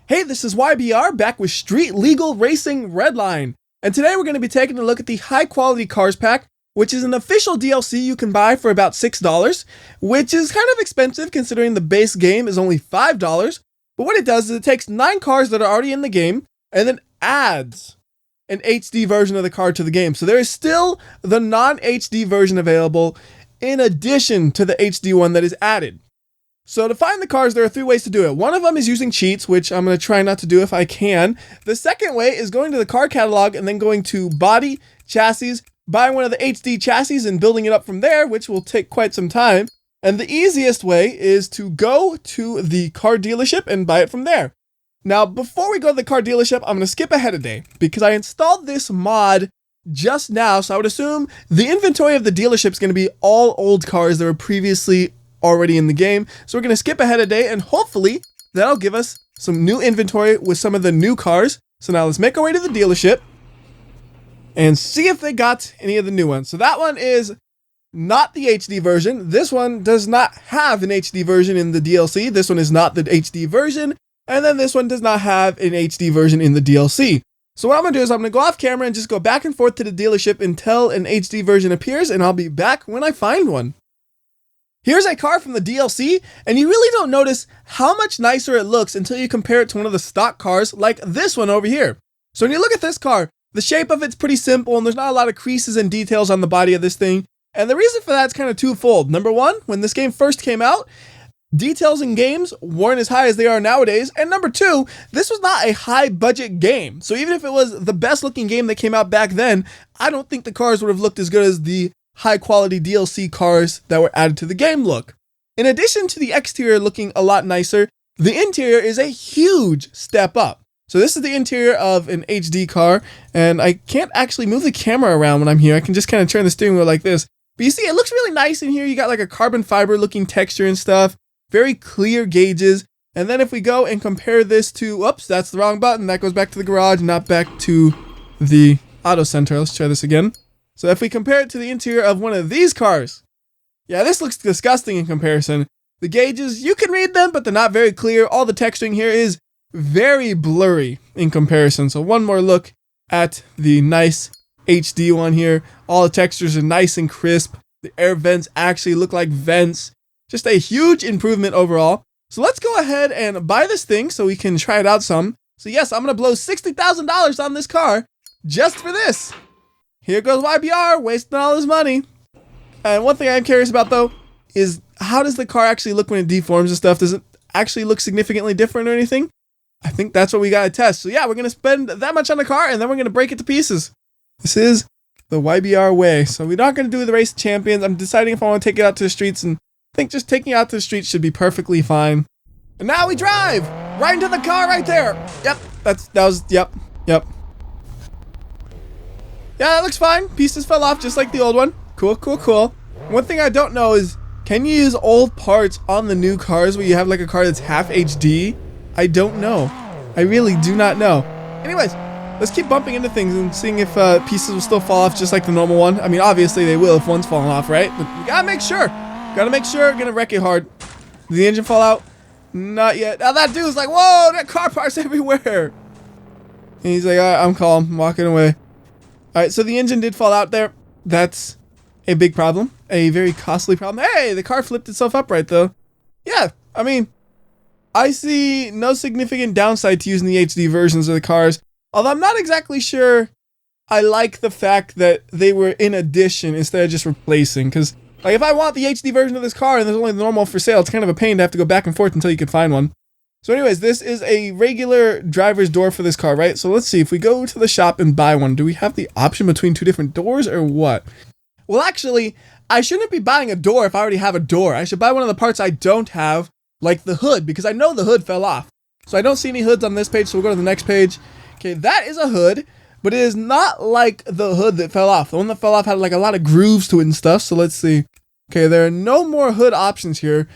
Hey, this is WhyBeAre back with Street Legal Racing Redline. And today we're going to be taking a look at the High Quality Cars Pack, which is an official DLC you can buy for about $6, which is kind of expensive considering the base game is only $5. But what it does is it takes 9 cars that are already in the game and then adds an HD version of the car to the game. So there is still the non-HD version available in addition to the HD one that is added. So to find the cars, there are 3 ways to do it. One of them is using cheats, which I'm going to try not to do if I can. The second way is going to the car catalog and then going to body, chassis, buying one of the HD chassis and building it up from there, which will take quite some time. And the easiest way is to go to the car dealership and buy it from there. Now, before we go to the car dealership, I'm going to skip ahead a day because I installed this mod just now. So I would assume the inventory of the dealership is going to be all old cars that were previously already in the game. So we're going to skip ahead a day and hopefully that'll give us some new inventory with some of the new cars. So now let's make our way to the dealership and see if they got any of the new ones. So that one is not the HD version. This one does not have an HD version in the DLC. This one is not the HD version. And then this one does not have an HD version in the DLC. So what I'm going to do is I'm going to go off camera and just go back and forth to the dealership until an HD version appears, and I'll be back when I find one. Here's a car from the DLC, and you really don't notice how much nicer it looks until you compare it to one of the stock cars like this one over here. So when you look at this car, the shape of it's pretty simple and there's not a lot of creases and details on the body of this thing. And the reason for that is kind of twofold. Number one, when this game first came out, details in games weren't as high as they are nowadays. And number two, this was not a high budget game. So even if it was the best looking game that came out back then, I don't think the cars would have looked as good as the high quality DLC cars that were added to the game look. In addition to the exterior looking a lot nicer, the interior is a huge step up. So this is the interior of an HD car, and I can't actually move the camera around when I'm here. I can just kind of turn the steering wheel like this. But you see, it looks really nice in here. You got like a carbon fiber looking texture and stuff, very clear gauges. And then if we go and compare this to, oops, that's the wrong button. That goes back to the garage, not back to the auto center. Let's try this again. So if we compare it to the interior of one of these cars, yeah, this looks disgusting in comparison. The gauges, you can read them, but they're not very clear. All the texturing here is very blurry in comparison. So one more look at the nice HD one here. All the textures are nice and crisp. The air vents actually look like vents. Just a huge improvement overall. So let's go ahead and buy this thing so we can try it out some. So yes, I'm going to blow $60,000 on this car just for this. Here goes WhyBeAre, wasting all his money. And one thing I'm curious about though, is how does the car actually look when it deforms and stuff? Does it actually look significantly different or anything? I think that's what we gotta test. So yeah, we're gonna spend that much on the car and then we're gonna break it to pieces. This is the WhyBeAre way. So we're not gonna do the race of champions. I'm deciding if I want to take it out to the streets, and I think just taking it out to the streets should be perfectly fine. And now we drive right into the car right there. Yep, yep. Yeah, that looks fine. Pieces fell off just like the old one. Cool. One thing I don't know is, can you use old parts on the new cars where you have like a car that's half HD? I don't know. I really do not know. Anyways, let's keep bumping into things and seeing if pieces will still fall off just like the normal one. I mean, obviously they will if one's falling off, right? But you gotta make sure. Gonna wreck it hard. Did the engine fall out? Not yet. Now that dude's like, whoa, that car parts everywhere. And he's like, all right, I'm calm. I'm walking away. All right, so the engine did fall out there. That's a big problem. A very costly problem. Hey, the car flipped itself upright though. Yeah, I mean, I see no significant downside to using the HD versions of the cars. Although I'm not exactly sure I like the fact that they were in addition instead of just replacing. Because like if I want the HD version of this car and there's only the normal for sale, it's kind of a pain to have to go back and forth until you can find one. So anyways, this is a regular driver's door for this car, right? So let's see, if we go to the shop and buy one, do we have the option between 2 different doors or what? Well, actually, I shouldn't be buying a door if I already have a door. I should buy one of the parts I don't have, like the hood, because I know the hood fell off. So I don't see any hoods on this page, so we'll go to the next page. Okay, that is a hood, but it is not like the hood that fell off. The one that fell off had like a lot of grooves to it and stuff, so let's see. Okay, there are no more hood options here.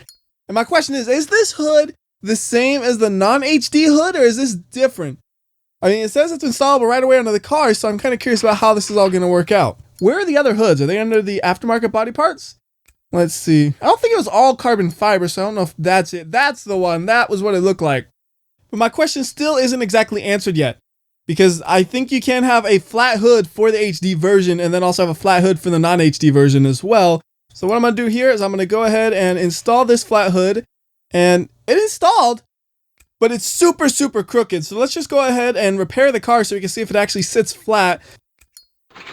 And my question is this hood the same as the non-HD hood, or is this different? I mean, it says it's installable right away onto the car, so I'm kind of curious about how this is all going to work out. Where are the other hoods? Are they under the aftermarket body parts? Let's see. I don't think it was all carbon fiber, so I don't know if that's it. That's the one. That was what it looked like. But my question still isn't exactly answered yet, because I think you can have a flat hood for the HD version and then also have a flat hood for the non-HD version as well. So what I'm going to do here is I'm going to go ahead and install this flat hood, and it installed, but it's super, super crooked. So let's just go ahead and repair the car so we can see if it actually sits flat.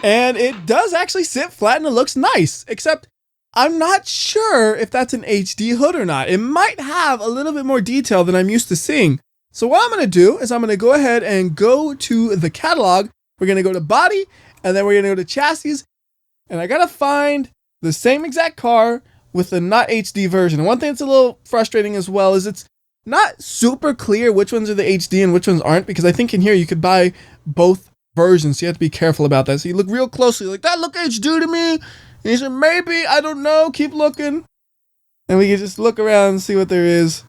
And it does actually sit flat and it looks nice, except I'm not sure if that's an HD hood or not. It might have a little bit more detail than I'm used to seeing. So what I'm going to do is I'm going to go ahead and go to the catalog. We're going to go to body, and then we're going to go to chassis. And I got to find the same exact car with the not HD version. And one thing that's a little frustrating as well is it's not super clear which ones are the HD and which ones aren't, because I think in here you could buy both versions. So you have to be careful about that. So you look real closely, like, that look HD to me. And you said, maybe, I don't know, keep looking. And we can just look around and see what there is.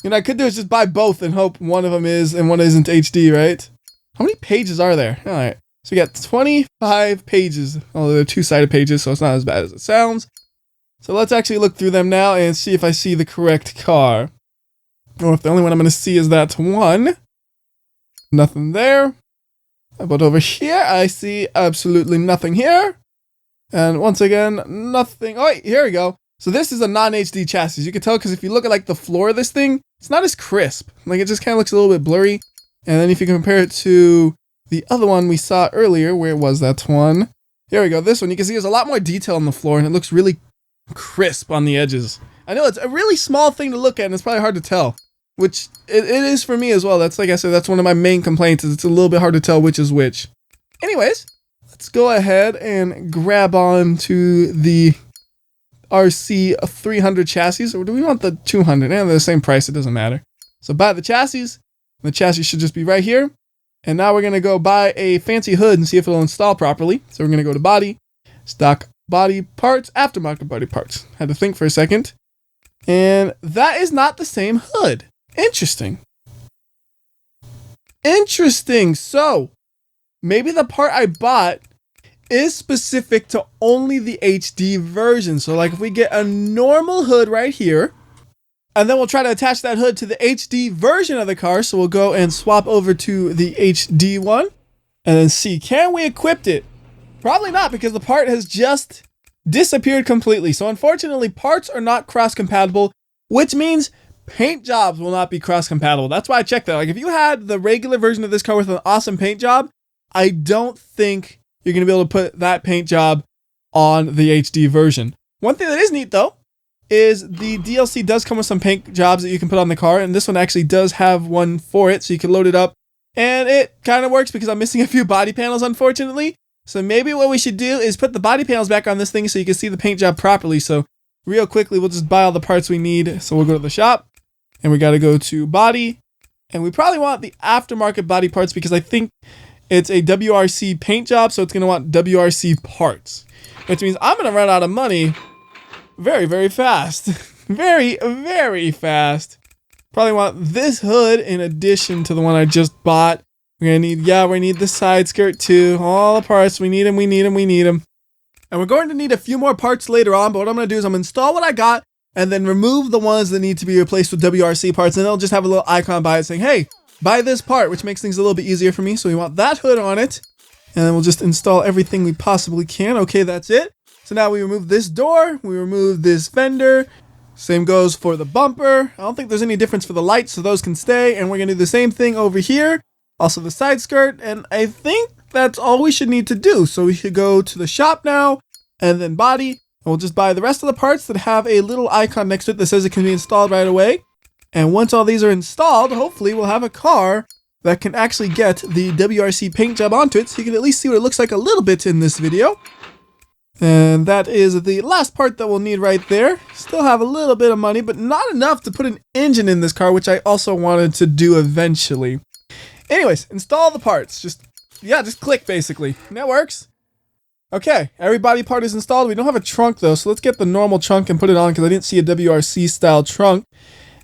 You know, I could do is just buy both and hope one of them is and one isn't HD, right? How many pages are there? All right. So we got 25 pages. Oh, they're two-sided pages, so it's not as bad as it sounds. So let's actually look through them now and see if I see the correct car. Or if the only one I'm going to see is that one. Nothing there. But over here, I see absolutely nothing here. And once again, nothing. Oh, wait, here we go. So this is a non-HD chassis. You can tell because if you look at like the floor of this thing, it's not as crisp. Like, it just kind of looks a little bit blurry. And then if you compare it to the other one we saw earlier, where was that one? Here we go. This one, you can see there's a lot more detail on the floor and it looks really crisp on the edges. I know it's a really small thing to look at and it's probably hard to tell, which it is for me as well. That's, like I said, that's one of my main complaints, is it's a little bit hard to tell which is which. Anyways, let's go ahead and grab on to the RC 300 chassis, or do we want the 200? They're the same price, it doesn't matter. So buy the chassis. The chassis should just be right here. And now we're going to go buy a fancy hood and see if it'll install properly. So we're going to go to body, stock body parts, aftermarket body parts. Had to think for a second. And that is not the same hood. Interesting. Interesting. So maybe the part I bought is specific to only the HD version. So like if we get a normal hood right here, and then we'll try to attach that hood to the HD version of the car. So we'll go and swap over to the HD one and then see, can we equip it? Probably not, because the part has just disappeared completely. So unfortunately, parts are not cross-compatible, which means paint jobs will not be cross-compatible. That's why I checked that. Like, if you had the regular version of this car with an awesome paint job, I don't think you're going to be able to put that paint job on the HD version. One thing that is neat, though, is the DLC does come with some paint jobs that you can put on the car, and this one actually does have one for it, so you can load it up. And it kind of works because I'm missing a few body panels, unfortunately. So maybe what we should do is put the body panels back on this thing so you can see the paint job properly. So real quickly, we'll just buy all the parts we need. So we'll go to the shop, and we got to go to body, and we probably want the aftermarket body parts because I think it's a WRC paint job, so it's going to want WRC parts, which means I'm going to run out of money very, very fast. Very, very fast. Probably want this hood in addition to the one I just bought. We're going to need, we need the side skirt too. All the parts. We need them, we need them, we need them. And we're going to need a few more parts later on, but what I'm going to do is I'm going to install what I got and then remove the ones that need to be replaced with WRC parts, and it'll just have a little icon by it saying, hey, buy this part, which makes things a little bit easier for me. So we want that hood on it, and then we'll just install everything we possibly can. Okay, that's it. So now we remove this door, we remove this fender. Same goes for the bumper. I don't think there's any difference for the lights, so those can stay. And we're going to do the same thing over here. Also the side skirt, and I think that's all we should need to do. So we should go to the shop now, and then body, and we'll just buy the rest of the parts that have a little icon next to it that says it can be installed right away. And once all these are installed, hopefully we'll have a car that can actually get the WRC paint job onto it, so you can at least see what it looks like a little bit in this video. And that is the last part that we'll need right there. Still have a little bit of money, but not enough to put an engine in this car, which I also wanted to do eventually. Anyways, install the parts. Just click basically. And that works. Okay, every body part is installed. We don't have a trunk though, so let's get the normal trunk and put it on because I didn't see a WRC style trunk.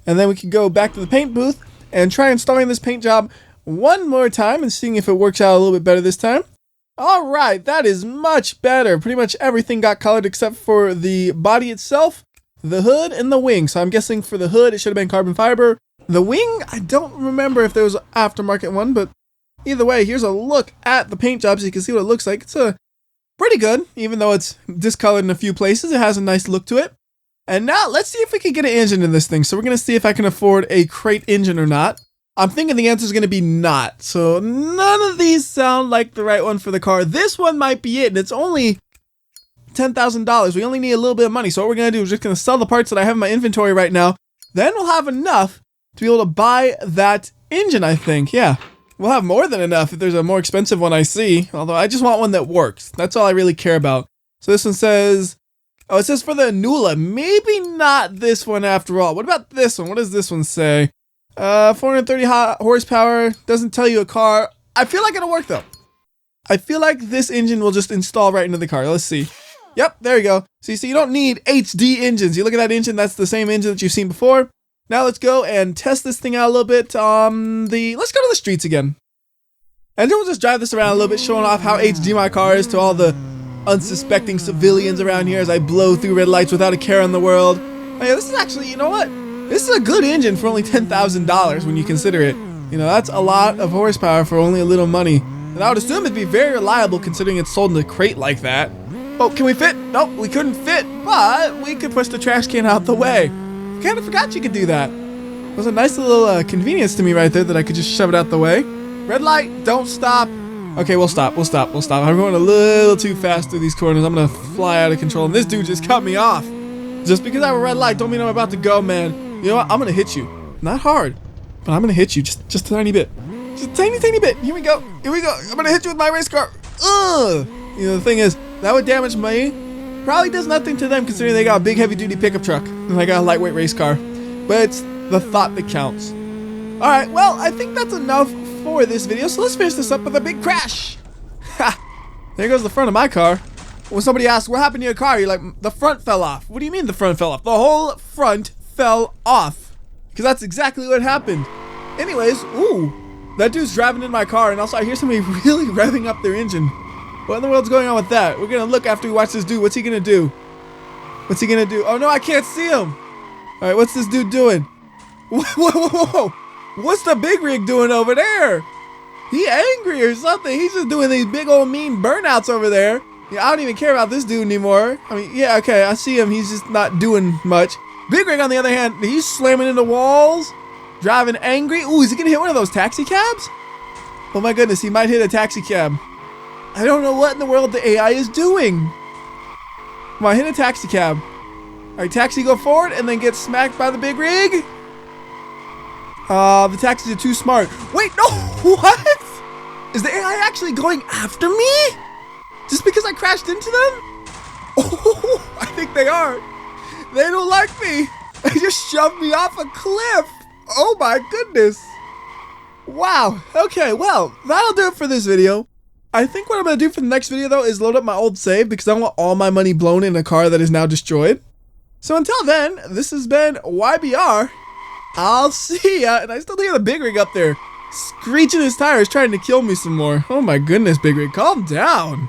And then we can go back to the paint booth and try installing this paint job one more time and seeing if it works out a little bit better this time. All right, that is much better. Pretty much everything got colored except for the body itself, the hood, and the wing. So I'm guessing for the hood, it should have been carbon fiber. The wing, I don't remember if there was an aftermarket one, but either way, here's a look at the paint job so you can see what it looks like. It's pretty good, even though it's discolored in a few places. It has a nice look to it. And now let's see if we can get an engine in this thing. So we're going to see if I can afford a crate engine or not. I'm thinking the answer is going to be not. So none of these sound like the right one for the car. This one might be it, and it's only $10,000. We only need a little bit of money. So what we're going to do is just going to sell the parts that I have in my inventory right now. Then we'll have enough to be able to buy that engine, I think. Yeah, we'll have more than enough if there's a more expensive one I see. Although I just want one that works. That's all I really care about. So this one says, oh, it says for the Nula. Maybe not this one after all. What about this one? What does this one say? 430 horsepower. Doesn't tell you a car. I feel like it'll work though. I feel like this engine will just install right into the car. Let's see. Yep, there you go. So you see, you don't need HD engines. You look at that engine, that's the same engine that you've seen before. Now let's go and test this thing out a little bit. Let's go to the streets again. And then we'll just drive this around a little bit, showing off how HD my car is to all the unsuspecting civilians around here as I blow through red lights without a care in the world. Oh yeah, this is actually, you know what? This is a good engine for only $10,000 when you consider it. You know, that's a lot of horsepower for only a little money. And I would assume it'd be very reliable considering it's sold in a crate like that. Oh, can we fit? Nope, we couldn't fit, but we could push the trash can out the way. Kind of forgot you could do that. It was a nice little convenience to me right there that I could just shove it out the way. Red light, don't stop. Okay, we'll stop. I'm going a little too fast through these corners. I'm gonna fly out of control, and this dude just cut me off. Just because I have a red light don't mean I'm about to go, man. You know what? I'm gonna hit you. Not hard, but I'm gonna hit you just a tiny bit. Just a tiny bit. Here we go. I'm gonna hit you with my race car. Ugh. You know, the thing is, that would damage me. Probably does nothing to them considering they got a big heavy-duty pickup truck and I got a lightweight race car. But it's the thought that counts. Alright, well, I think that's enough for this video, so let's finish this up with a big crash. Ha! There goes the front of my car. When somebody asks, what happened to your car? You're like, the front fell off. What do you mean the front fell off? The whole front fell off. Because that's exactly what happened. Anyways, ooh, that dude's driving in my car, and also I hear somebody really revving up their engine. What in the world's going on with that? We're gonna look after we watch this dude. What's he gonna do? Oh no, I can't see him. Alright, what's this dude doing? Whoa. What's the big rig doing over there? He angry or something. He's just doing these big old mean burnouts over there. Yeah, I don't even care about this dude anymore. I mean, yeah, okay, I see him. He's just not doing much. Big rig, on the other hand, he's slamming into walls, driving angry. Ooh, is he gonna hit one of those taxi cabs? Oh my goodness, he might hit a taxi cab. I don't know what in the world the AI is doing. Come on, hit a taxi cab. Alright, taxi, go forward and then get smacked by the big rig. The taxis are too smart. Wait, no, what? Is the AI actually going after me? Just because I crashed into them? Oh, I think they are. They don't like me. They just shoved me off a cliff. Oh my goodness. Wow, okay, well, that'll do it for this video. I think what I'm going to do for the next video, though, is load up my old save because I want all my money blown in a car that is now destroyed. So until then, this has been WhyBeAre. I'll see ya. And I still hear the big rig up there screeching his tires trying to kill me some more. Oh my goodness, big rig, calm down.